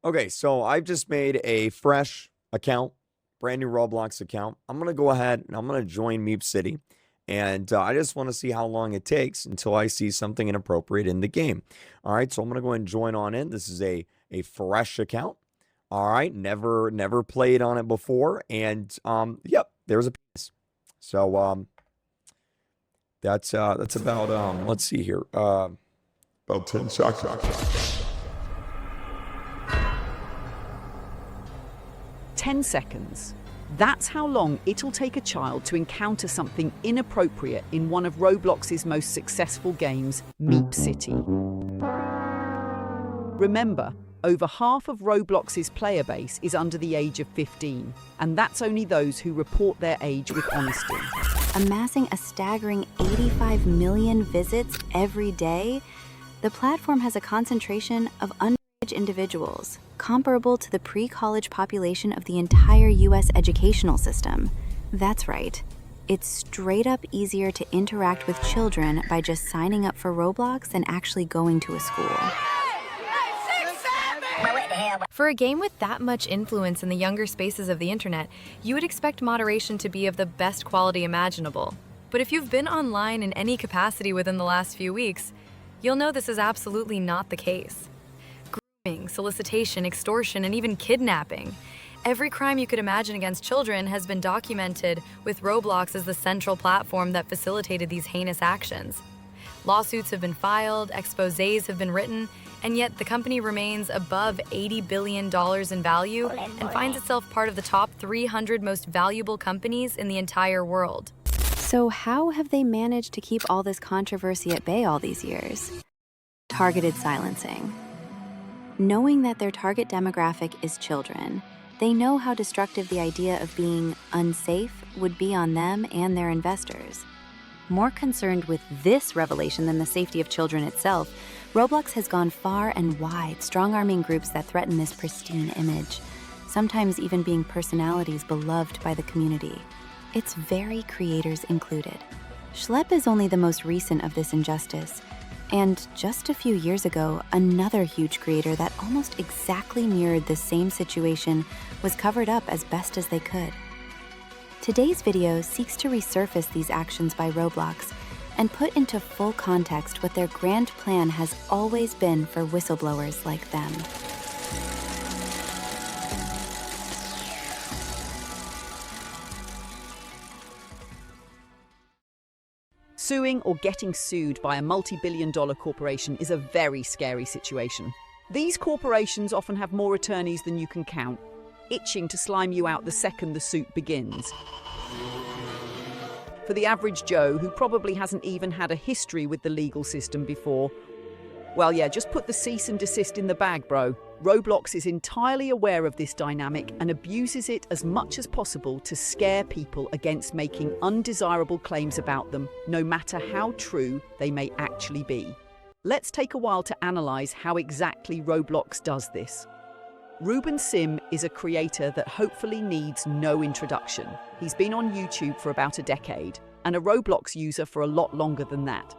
Okay, so I've just made a fresh account, brand new Roblox account. I'm gonna go ahead and I'm gonna join Meep City, and I just want to see how long it takes until I see something inappropriate in the game. All right, so I'm gonna go ahead and join on in. This is a fresh account. All right, never played on it before, and yep, there's a piece. So that's about let's see here, about 10 seconds. 10 seconds. That's how long it'll take a child to encounter something inappropriate in one of Roblox's most successful games, Meep City. Remember, over half of Roblox's player base is under the age of 15, and that's only those who report their age with honesty. Amassing a staggering 85 million visits every day, the platform has a concentration of underage individuals, comparable to the pre-college population of the entire U.S. educational system. That's right. It's straight up easier to interact with children by just signing up for Roblox than actually going to a school. For a game with that much influence in the younger spaces of the internet, you would expect moderation to be of the best quality imaginable. But if you've been online in any capacity within the last few weeks, you'll know this is absolutely not the case. Grooming, solicitation, extortion, and even kidnapping. Every crime you could imagine against children has been documented, with Roblox as the central platform that facilitated these heinous actions. Lawsuits have been filed, exposés have been written, and yet the company remains above $80 billion in value and finds itself part of the top 300 most valuable companies in the entire world. So how have they managed to keep all this controversy at bay all these years? Targeted silencing. Knowing that their target demographic is children, they know how destructive the idea of being unsafe would be on them and their investors. More concerned with this revelation than the safety of children itself, Roblox has gone far and wide, strong-arming groups that threaten this pristine image, sometimes even being personalities beloved by the community. Its very creators included. Schlep is only the most recent of this injustice, and just a few years ago, another huge creator that almost exactly mirrored the same situation was covered up as best as they could. Today's video seeks to resurface these actions by Roblox and put into full context what their grand plan has always been for whistleblowers like them. Suing or getting sued by a multi-billion-dollar corporation is a very scary situation. These corporations often have more attorneys than you can count, itching to slime you out the second the suit begins. For the average Joe, who probably hasn't even had a history with the legal system before, well, yeah, just put the cease and desist in the bag, bro. Roblox is entirely aware of this dynamic and abuses it as much as possible to scare people against making undesirable claims about them, no matter how true they may actually be. Let's take a while to analyze how exactly Roblox does this. Ruben is a creator that hopefully needs no introduction. He's been on YouTube for about a decade and a Roblox user for a lot longer than that.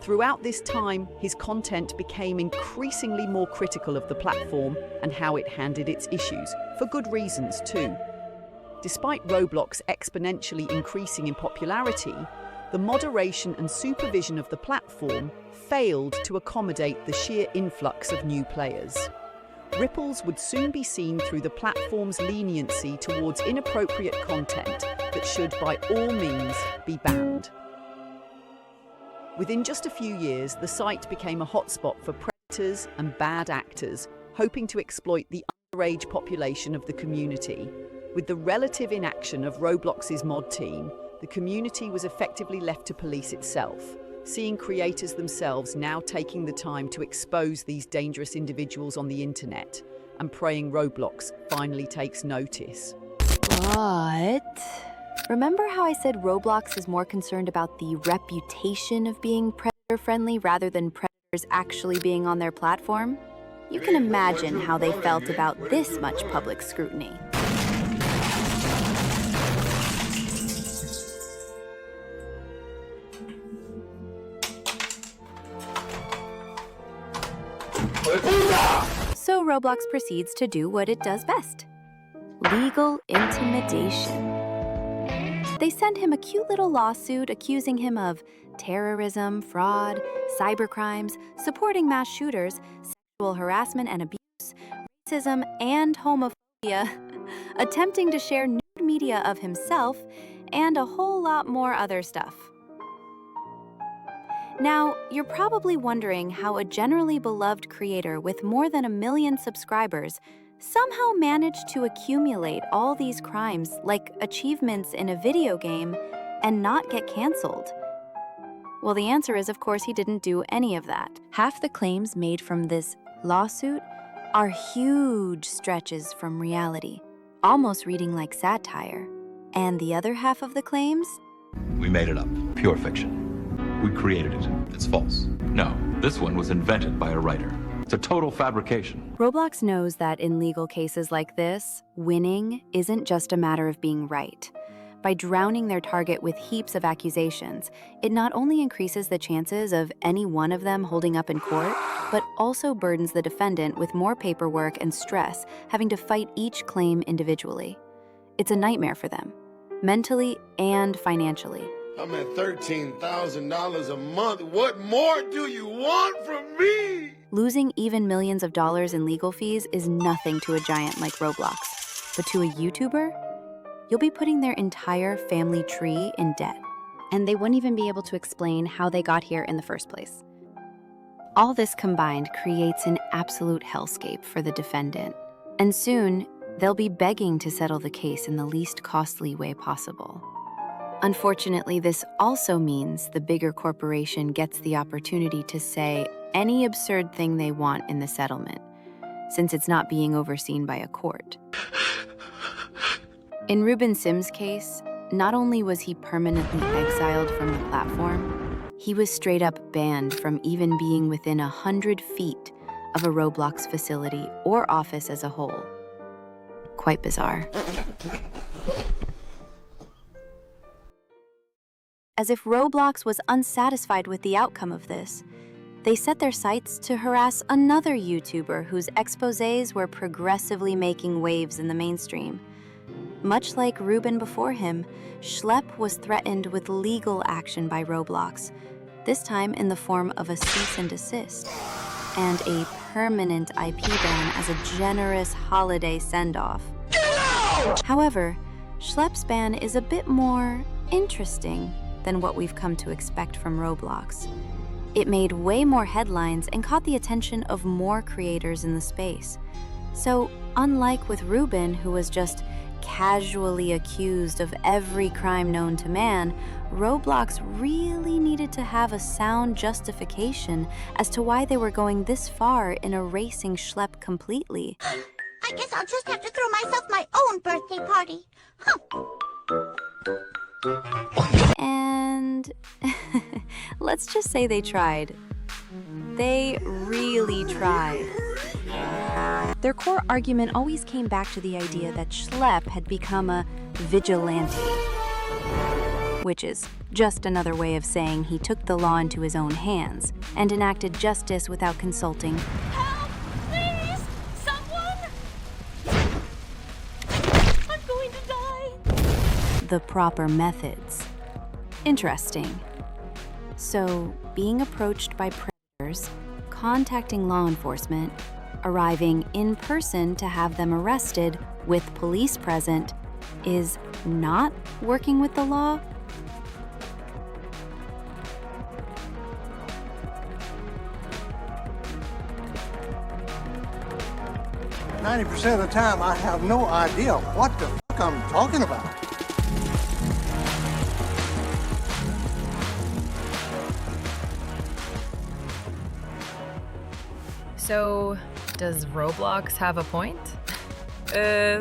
Throughout this time, his content became increasingly more critical of the platform and how it handled its issues, for good reasons too. Despite Roblox exponentially increasing in popularity, the moderation and supervision of the platform failed to accommodate the sheer influx of new players. Ripples would soon be seen through the platform's leniency towards inappropriate content that should by all means be banned. Within just a few years, the site became a hotspot for predators and bad actors, hoping to exploit the underage population of the community. With the relative inaction of Roblox's mod team, the community was effectively left to police itself, seeing creators themselves now taking the time to expose these dangerous individuals on the internet, and praying Roblox finally takes notice. But remember how I said Roblox is more concerned about the reputation of being predator-friendly rather than predators actually being on their platform? You can imagine how they felt about this much public scrutiny. So Roblox proceeds to do what it does best: legal intimidation. They send him a cute little lawsuit accusing him of terrorism, fraud, cybercrimes, supporting mass shooters, sexual harassment and abuse, racism and homophobia, attempting to share nude media of himself, and a whole lot more other stuff. Now, you're probably wondering how a generally beloved creator with more than 1 million subscribers somehow managed to accumulate all these crimes like achievements in a video game and not get canceled. Well, the answer is, of course, he didn't do any of that. Half the claims made from this lawsuit are huge stretches from reality, almost reading like satire. And the other half of the claims? We made it up. Pure fiction. We created it. It's false. No, this one was invented by a writer. It's a total fabrication. Roblox knows that in legal cases like this, winning isn't just a matter of being right. By drowning their target with heaps of accusations, it not only increases the chances of any one of them holding up in court, but also burdens the defendant with more paperwork and stress, having to fight each claim individually. It's a nightmare for them, mentally and financially. I'm at $13,000 a month. What more do you want from me? Losing even millions of dollars in legal fees is nothing to a giant like Roblox. But to a YouTuber, you'll be putting their entire family tree in debt. And they wouldn't even be able to explain how they got here in the first place. All this combined creates an absolute hellscape for the defendant. And soon, they'll be begging to settle the case in the least costly way possible. Unfortunately, this also means the bigger corporation gets the opportunity to say any absurd thing they want in the settlement, since it's not being overseen by a court. In Ruben Sim's case, not only was he permanently exiled from the platform, he was straight up banned from even being within 100 feet of a Roblox facility or office as a whole. Quite bizarre. As if Roblox was unsatisfied with the outcome of this, they set their sights to harass another YouTuber whose exposés were progressively making waves in the mainstream. Much like Ruben before him, Schlep was threatened with legal action by Roblox, this time in the form of a cease and desist, and a permanent IP ban as a generous holiday send-off. However, Schlep's ban is a bit more interesting than what we've come to expect from Roblox. It made way more headlines and caught the attention of more creators in the space. So, unlike with Ruben, who was just casually accused of every crime known to man, Roblox really needed to have a sound justification as to why they were going this far in erasing Schlep completely. I guess I'll just have to throw myself my own birthday party. And let's just say they tried. They really tried. Their core argument always came back to the idea that Schlep had become a vigilante, which is just another way of saying he took the law into his own hands and enacted justice without consulting Help! Please! Someone! I'm going to die! the proper methods. Interesting. So, being approached by predators, contacting law enforcement, arriving in person to have them arrested with police present is not working with the law? %90 of the time, I have no idea what the fuck I'm talking about. So, does Roblox have a point?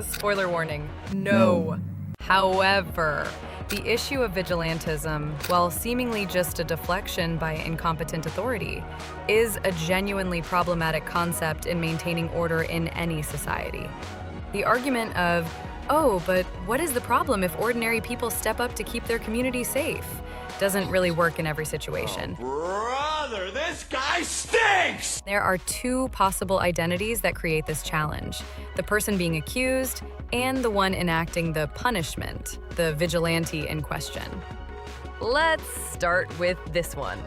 Spoiler warning, no. However, the issue of vigilantism, while seemingly just a deflection by incompetent authority, is a genuinely problematic concept in maintaining order in any society. The argument of, oh, but what is the problem if ordinary people step up to keep their community safe, doesn't really work in every situation. Brother! brother, this guy stinks! There are two possible identities that create this challenge: the person being accused and the one enacting the punishment, the vigilante in question. Let's start with this one.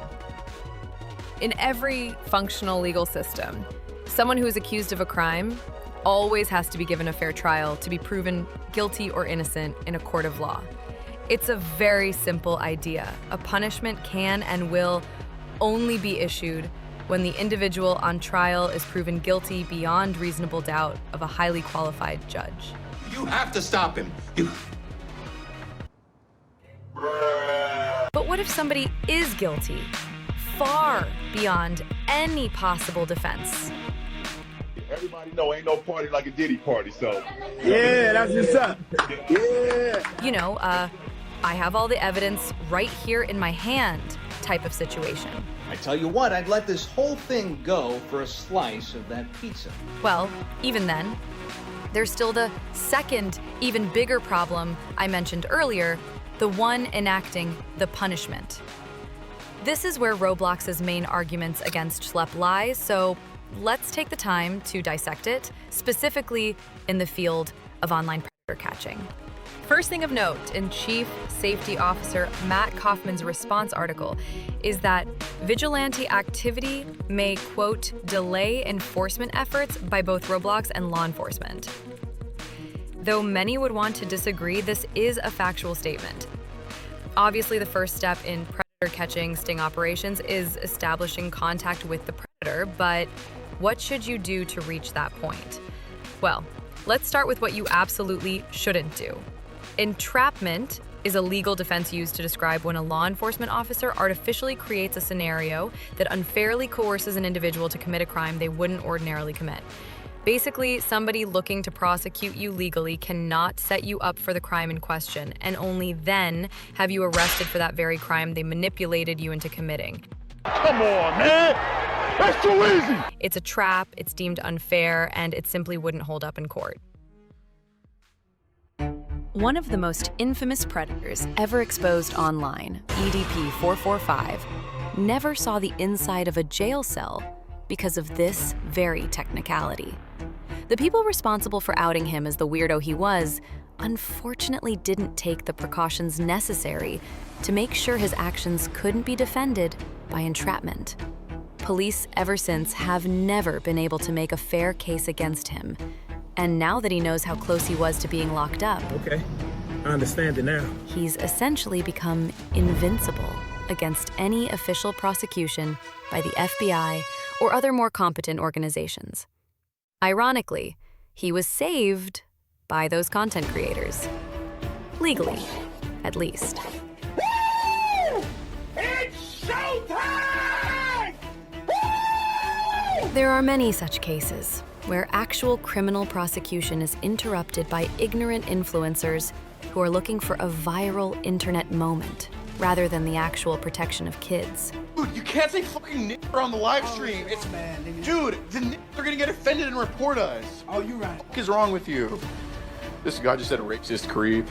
In every functional legal system, someone who is accused of a crime always has to be given a fair trial to be proven guilty or innocent in a court of law. It's a very simple idea. A punishment can and will only be issued when the individual on trial is proven guilty beyond reasonable doubt of a highly qualified judge. You have to stop him. But what if somebody is guilty, far beyond any possible defense? Everybody know ain't no party like a Diddy party, so. Yeah, that's what's up. Yeah. You know, I have all the evidence right here in my hand type of situation. I tell you what, I'd let this whole thing go for a slice of that pizza. Well, even then, there's still the second, even bigger problem I mentioned earlier, the one enacting the punishment. This is where Roblox's main arguments against Schlep lies, so let's take the time to dissect it, specifically in the field of online predator catching. First thing of note in Chief Safety Officer Matt Kaufman's response article is that vigilante activity may, quote, delay enforcement efforts by both Roblox and law enforcement. Though many would want to disagree, this is a factual statement. Obviously, the first step in predator catching sting operations is establishing contact with the predator, but what should you do to reach that point? Well, let's start with what you absolutely shouldn't do. Entrapment is a legal defense used to describe when a law enforcement officer artificially creates a scenario that unfairly coerces an individual to commit a crime they wouldn't ordinarily commit. Basically, somebody looking to prosecute you legally cannot set you up for the crime in question, and only then have you arrested for that very crime they manipulated you into committing. Come on, man! That's too easy! It's a trap, it's deemed unfair, and it simply wouldn't hold up in court. One of the most infamous predators ever exposed online, EDP-445, never saw the inside of a jail cell because of this very technicality. The people responsible for outing him as the weirdo he was unfortunately didn't take the precautions necessary to make sure his actions couldn't be defended by entrapment. Police ever since have never been able to make a fair case against him. And now that he knows how close he was to being locked up, okay, I understand it now. He's essentially become invincible against any official prosecution by the FBI or other more competent organizations. Ironically, he was saved by those content creators. Legally, at least. Woo! It's showtime! Woo! There are many such cases where actual criminal prosecution is interrupted by ignorant influencers who are looking for a viral internet moment rather than the actual protection of kids. Dude, you can't say fucking nigger on the live stream. It's dude, the niggers are gonna get offended and report us. Oh, you right. What is wrong with you? This guy just said a racist creep.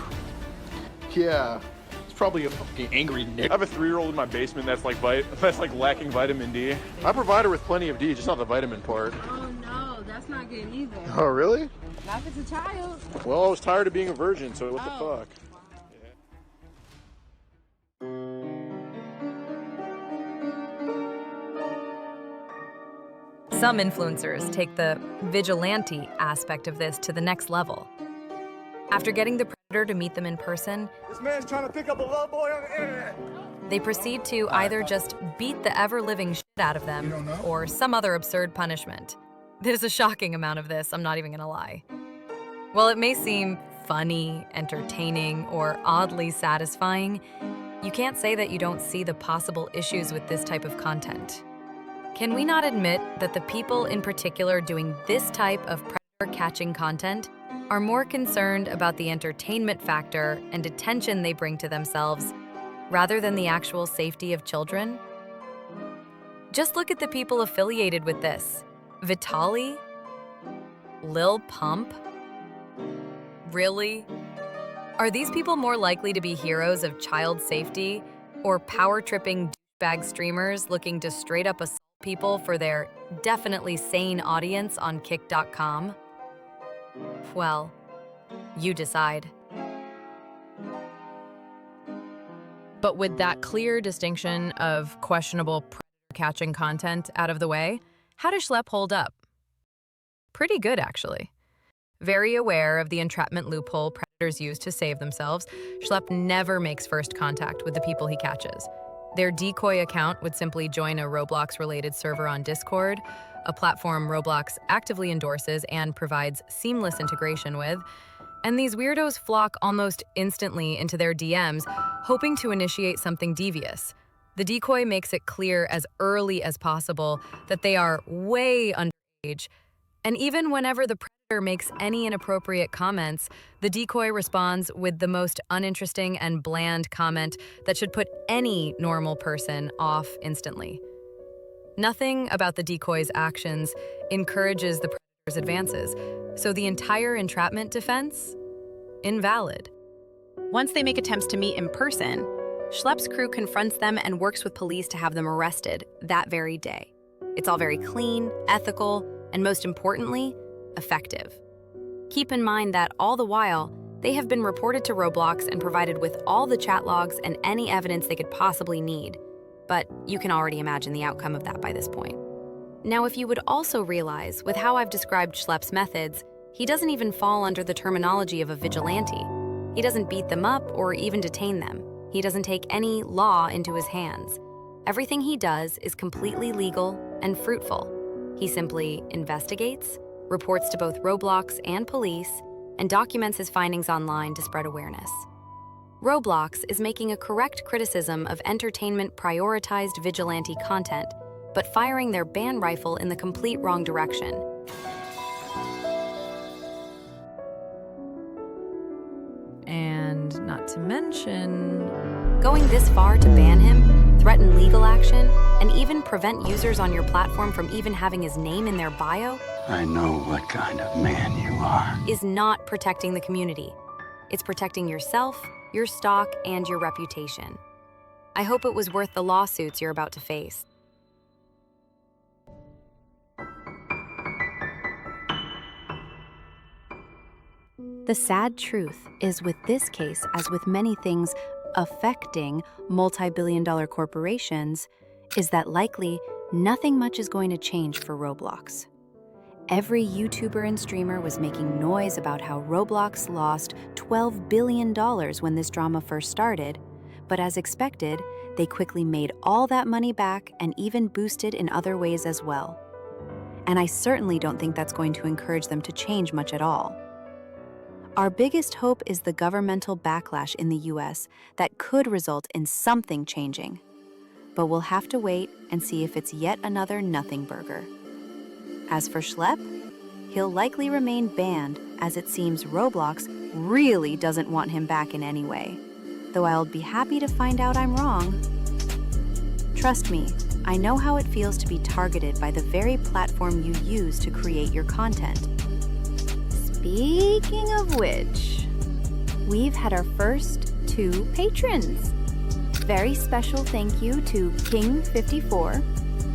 Yeah, it's probably a fucking angry nigger. I have a 3-year-old in my basement that's like lacking vitamin D. I provide her with plenty of D, just not the vitamin part. Oh no, that's not good either. Oh really? Not if it's a child. Well, I was tired of being a virgin, so what the fuck? Some influencers take the vigilante aspect of this to the next level. After getting the predator to meet them in person, This man's trying to pick up a little boy on the internet. they proceed to either just beat the ever-living shit out of them or some other absurd punishment. There's a shocking amount of this, I'm not even gonna lie. While it may seem funny, entertaining, or oddly satisfying, you can't say that you don't see the possible issues with this type of content. Can we not admit that the people in particular doing this type of predator-catching content are more concerned about the entertainment factor and attention they bring to themselves rather than the actual safety of children? Just look at the people affiliated with this. Vitaly? Lil Pump? Really? Are these people more likely to be heroes of child safety or power-tripping douchebag streamers looking to straight up assault people for their definitely sane audience on kick.com? Well, you decide. But with that clear distinction of questionable predator-catching content out of the way, how does Schlep hold up? Pretty good, actually. Very aware of the entrapment loophole predators use to save themselves, Schlep never makes first contact with the people he catches. Their decoy account would simply join a Roblox-related server on Discord, a platform Roblox actively endorses and provides seamless integration with, and these weirdos flock almost instantly into their DMs, hoping to initiate something devious. The decoy makes it clear as early as possible that they are way underage, and even whenever the predator makes any inappropriate comments, the decoy responds with the most uninteresting and bland comment that should put any normal person off instantly. Nothing about the decoy's actions encourages the predator's advances, so the entire entrapment defense? Invalid. Once they make attempts to meet in person, Schlep's crew confronts them and works with police to have them arrested that very day. It's all very clean, ethical, and most importantly, effective. Keep in mind that all the while, they have been reported to Roblox and provided with all the chat logs and any evidence they could possibly need. But you can already imagine the outcome of that by this point. Now, if you would also realize, with how I've described Schlep's methods, he doesn't even fall under the terminology of a vigilante. He doesn't beat them up or even detain them. He doesn't take any law into his hands. Everything he does is completely legal and fruitful. He simply investigates, reports to both Roblox and police, and documents his findings online to spread awareness. Roblox is making a correct criticism of entertainment-prioritized vigilante content, but firing their ban rifle in the complete wrong direction. And not to mention... going this far to ban him, threaten legal action, and even prevent users on your platform from even having his name in their bio? I know what kind of man you are. Is not protecting the community. It's protecting yourself, your stock, and your reputation. I hope it was worth the lawsuits you're about to face. The sad truth is, with this case, as with many things affecting multi-billion-dollar corporations, is that likely nothing much is going to change for Roblox. Every YouTuber and streamer was making noise about how Roblox lost $12 billion when this drama first started, but as expected, they quickly made all that money back and even boosted in other ways as well. And I certainly don't think that's going to encourage them to change much at all. Our biggest hope is the governmental backlash in the US that could result in something changing. But we'll have to wait and see if it's yet another nothing burger. As for Schlep, he'll likely remain banned, as it seems Roblox really doesn't want him back in any way. Though I'll be happy to find out I'm wrong. Trust me, I know how it feels to be targeted by the very platform you use to create your content. Speaking of which, we've had our first 2 patrons. Very special thank you to King54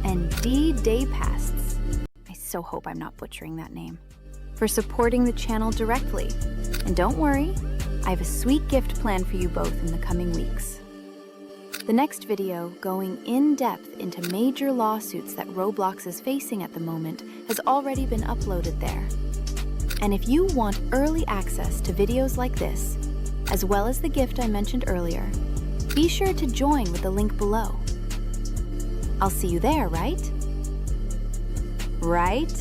and D Daypasts. I so hope I'm not butchering that name. For supporting the channel directly. And don't worry, I have a sweet gift planned for you both in the coming weeks. The next video, going in depth into major lawsuits that Roblox is facing at the moment, has already been uploaded there. And if you want early access to videos like this, as well as the gift I mentioned earlier, be sure to join with the link below. I'll see you there, right? Right?